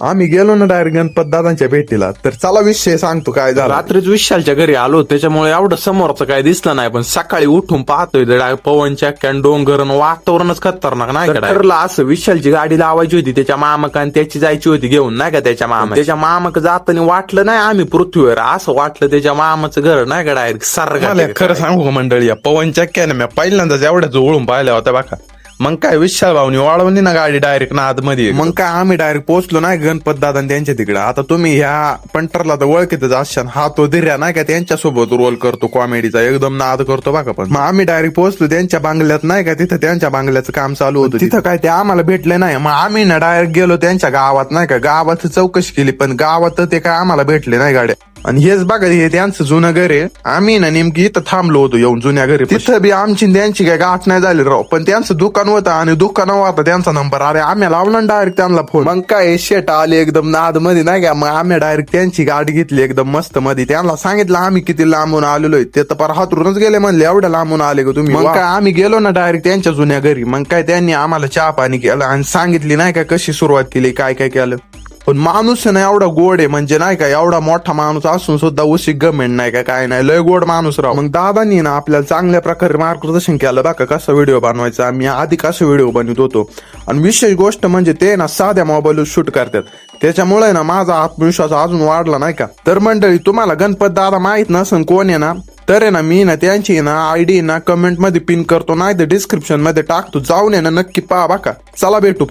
आम्ही गेलो ना डायरेक्ट गणपत दादांच्या भेटीला. तर चला विषय सांगतो काय झाला. रात्रीच विशालच्या घरी आलो त्याच्यामुळे एवढं समोरचं काय दिसलं नाही, पण सकाळी उठून पाहतोय पवन चक्क्यान डोंगर वातावरणच खतरनाक नाही का. ठरलं असं विशालची गाडी लावायची होती त्याच्या मामाक आणि त्याची जायची होती घेऊन नाही का त्याच्या मामाक जाताना वाटलं नाही आम्ही पृथ्वीवर, असं वाटलं त्याच्या मामाचं घर नाही का डायरेक्ट मला खरं सांगू का मंडळी, या पवन चक्क्याने मी पहिल्यांदाच एवढ्या जवळून पाहिल्या होत्या बघा. मग काय विशाल भाऊनी वाळवली ना गाडी डायरेक्ट ना आतमध्ये. मग काय आम्ही डायरेक्ट पोहोचलो नाही गणपत दादा त्यांच्या तिकडे. आता तुम्ही ह्या पंटरला तर ओळखीतच असशान, हा तो धीर्या नाही का त्यांच्यासोबत रोल करतो कॉमेडीचा, एकदम नाद करतो बघा. पण मग आम्ही डायरेक्ट पोहोचलो त्यांच्या बांगल्यात नाही का, तिथं त्यांच्या बांगल्याचं काम चालू होतं. तिथं काय ते आम्हाला भेटले नाही. मग आम्ही ना डायरेक्ट गेलो त्यांच्या गावात नाही का, गावात चौकशी केली पण गावात ते काय आम्हाला भेटले नाही गाड्या. आणि हेच बघा हे त्यांचं जुनं घर आहे. आम्ही ना नेमकी इथं थांबलो होतो येऊन जुन्या घरी. तिथं बी आमची त्यांची काय गाठ नाही झाली राव, पण त्यांचं दुकान होतं आणि दुकानावर होता त्यांचा नंबर. अरे आम्ही लावला डायरेक्ट त्यांना फोन. मग काय शेट आले एकदम नाद मध्ये नाही का. मग आम्ही डायरेक्ट त्यांची गाडी घेतली एकदम मस्त मध्ये. त्यांना सांगितलं आम्ही किती लांबून आलेलो. ते तर पर हातरूनच गेले म्हणले एवढ्या लांबून आले का तुम्ही. मग काय आम्ही गेलो ना डायरेक्ट त्यांच्या जुन्या घरी. मग काय त्यांनी आम्हाला चहा पाणी केलं आणि सांगितली नाही का कशी सुरुवात केली काय काय केलं. पण माणूस ना एवढा गोड आहे म्हणजे नाही का, एवढा मोठा माणूस असून सुद्धा उशिक गमेंट नाही का, काय नाही, लय गोड माणूस राव. मग दादानी ना आपल्याला चांगल्या प्रकारे मार्गदर्शन केलं बघा कसं व्हिडिओ बनवायचा. आम्ही आधी कसं व्हिडिओ बनवत होतो. आणि विशेष गोष्ट म्हणजे ते ना साध्या मोबाईलवर शूट करतात, त्याच्यामुळे ना माझा आत्मविश्वास अजून वाढला नाही का. तर मंडळी तुम्हाला गणपत दादा माहित नसेल कोण आहे ना, तर आहे ना मी ना त्यांची ना आयडी ना कमेंट मध्ये पिन करतो, नाही तर डिस्क्रिप्शन मध्ये टाकतो, जाऊन आहे ना नक्की पहा बघा. चला भेटू.